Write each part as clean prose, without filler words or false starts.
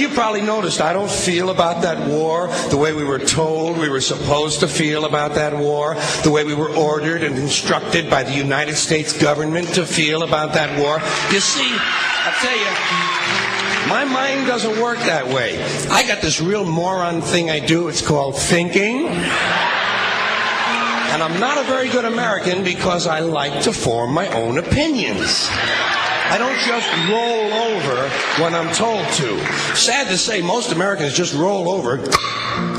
you probably noticed I don't feel about that war the way we were told we were supposed to feel about that war, the way we were ordered and instructed by the United States government to feel about that war. You see, I tell you, my mind doesn't work that way. I got this real moron thing I do. It's called thinking. And I'm not a very good American because I like to form my own opinions. I don't just roll over when I'm told to. Sad to say, most Americans just roll over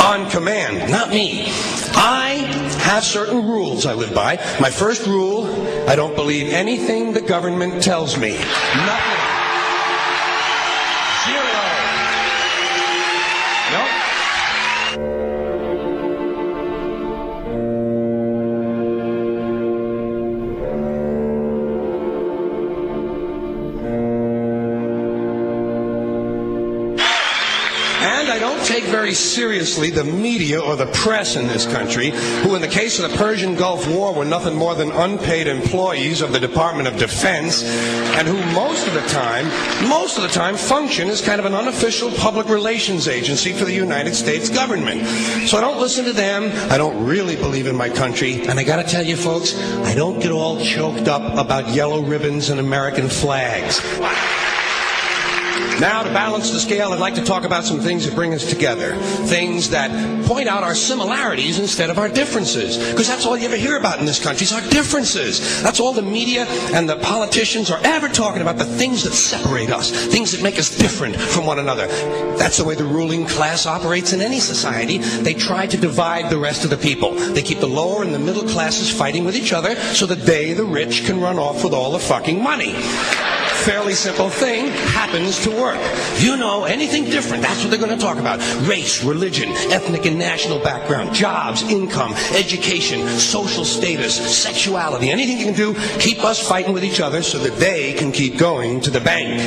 on command. Not me. I have certain rules I live by. My first rule, I don't believe anything the government tells me. Nothing. Zero. Nope. And I don't take very seriously the media or the press in this country, who in the case of the Persian Gulf War were nothing more than unpaid employees of the Department of Defense, and who most of the time function as kind of an unofficial public relations agency for the United States government. So I don't listen to them. I don't really believe in my country. And I gotta tell you folks, I don't get all choked up about yellow ribbons and American flags. Now, to balance the scale, I'd like to talk about some things that bring us together. Things that point out our similarities instead of our differences. Because that's all you ever hear about in this country is our differences. That's all the media and the politicians are ever talking about, the things that separate us, things that make us different from one another. That's the way the ruling class operates in any society. They try to divide the rest of the people. They keep the lower and the middle classes fighting with each other so that they, the rich, can run off with all the fucking money. Fairly simple thing happens to work. You know, anything different, that's what they're going to talk about. Race, religion, ethnic and national background, jobs, income, education, social status, sexuality, anything you can do, keep us fighting with each other so that they can keep going to the bank.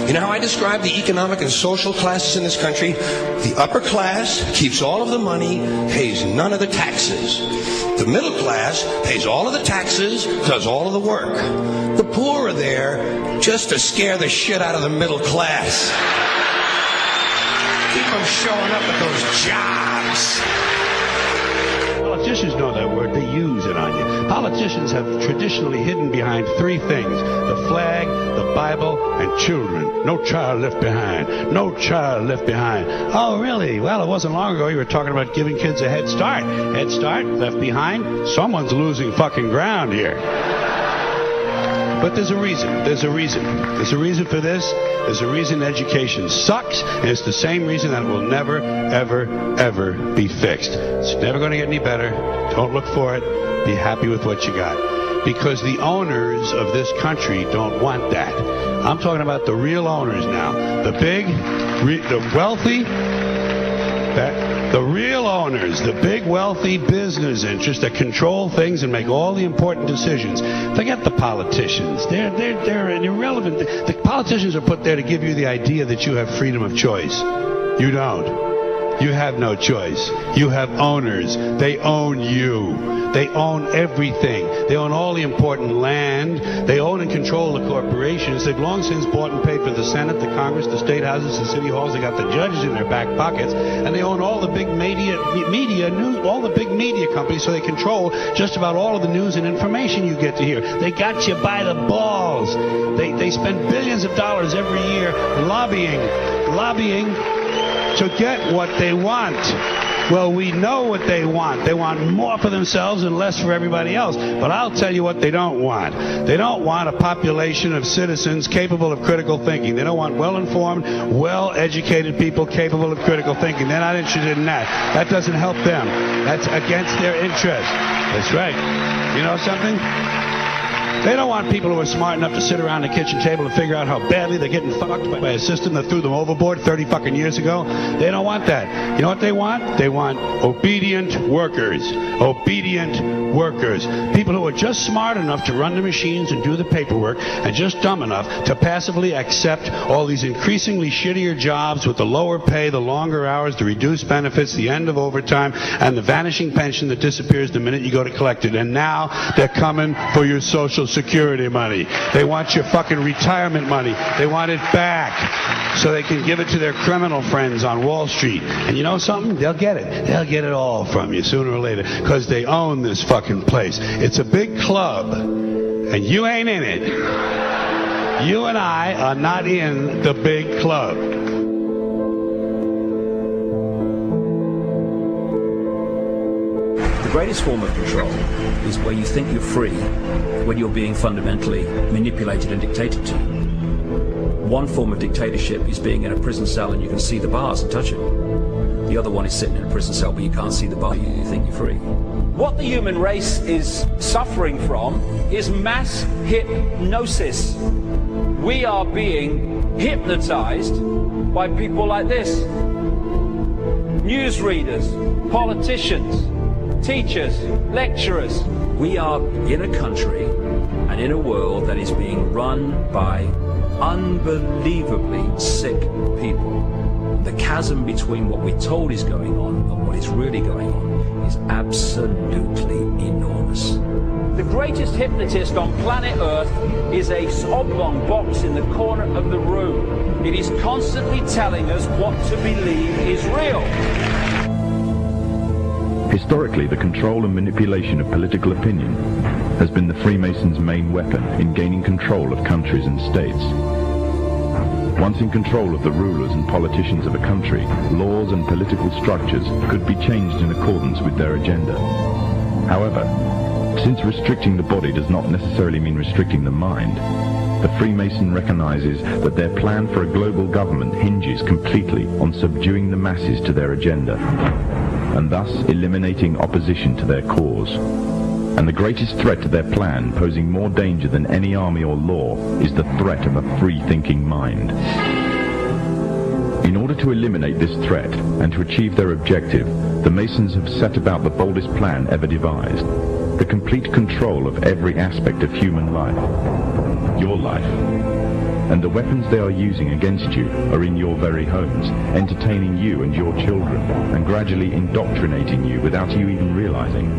You know how I describe the economic and social classes in this country? The upper class keeps all of the money, pays none of the taxes. The middle class pays all of the taxes, does all of the work. The poor are there just to scare the shit out of the middle class. Keep them showing up at those jobs. Politicians know that word. They use it on you. Politicians have traditionally hidden behind three things: the flag, the Bible, and children. No child left behind. No child left behind. Oh, really? Well, it wasn't long ago you were talking about giving kids a head start. Head start, left behind? Someone's losing fucking ground here. But there's a reason. There's a reason. There's a reason for this. There's a reason education sucks, and it's the same reason that it will never, ever, ever be fixed. It's never going to get any better. Don't look for it. Be happy with what you got. Because the owners of this country don't want that. I'm talking about the real owners now. The big, the wealthy, the real owners, the big wealthy business interests that control things and make all the important decisions. Forget the politicians. They're irrelevant. The politicians are put there to give you the idea that you have freedom of choice. You don't. You have no choice. You have owners. They own you. They own everything. They own all the important land. They own and control the corporations. They've long since bought and paid for the Senate, the Congress, the state houses, the city halls. They got the judges in their back pockets, and they own all the big media news, all the big media companies. So they control just about all of the news and information you get to hear. They got you by the balls. They spend billions of dollars every year lobbying to get what they want. Well, we know what they want. They want more for themselves and less for everybody else. But I'll tell you what they don't want. They don't want a population of citizens capable of critical thinking. They don't want well-informed, well-educated people capable of critical thinking. They're not interested in that. That doesn't help them. That's against their interest. That's right. You know something? They don't want people who are smart enough to sit around the kitchen table and figure out how badly they're getting fucked by a system that threw them overboard 30 fucking years ago. They don't want that. You know what they want? They want obedient workers. Obedient workers, people who are just smart enough to run the machines and do the paperwork and just dumb enough to passively accept all these increasingly shittier jobs with the lower pay, the longer hours, the reduced benefits, the end of overtime, and the vanishing pension that disappears the minute you go to collect it. And now they're coming for your Social Security money. They want your fucking retirement money. They want it back so they can give it to their criminal friends on Wall Street. And you know something? They'll get it. They'll get it all from you sooner or later because they own this fucking place. It's a big club, and you ain't in it. You and I are not in the big club. The greatest form of control is where you think you're free when you're being fundamentally manipulated and dictated to. One form of dictatorship is being in a prison cell and you can see the bars and touch it. The other one is sitting in a prison cell but you can't see the bar, you think you're free. What the human race is suffering from is mass hypnosis. We are being hypnotized by people like this. Newsreaders, politicians, teachers, lecturers. We are in a country and in a world that is being run by unbelievably sick people. The chasm between what we're told is going on and what is really going on is absolutely enormous. The greatest hypnotist on planet Earth is a oblong box in the corner of the room. It is constantly telling us what to believe is real. Historically, the control and manipulation of political opinion has been the Freemasons' main weapon in gaining control of countries and states. Once in control of the rulers and politicians of a country, laws and political structures could be changed in accordance with their agenda. However, since restricting the body does not necessarily mean restricting the mind, the Freemason recognizes that their plan for a global government hinges completely on subduing the masses to their agenda, and thus eliminating opposition to their cause. And the greatest threat to their plan, posing more danger than any army or law, is the threat of a free-thinking mind. In order to eliminate this threat and to achieve their objective, the Masons have set about the boldest plan ever devised: the complete control of every aspect of human life, your life. And the weapons they are using against you are in your very homes, entertaining you and your children, and gradually indoctrinating you without you even realizing.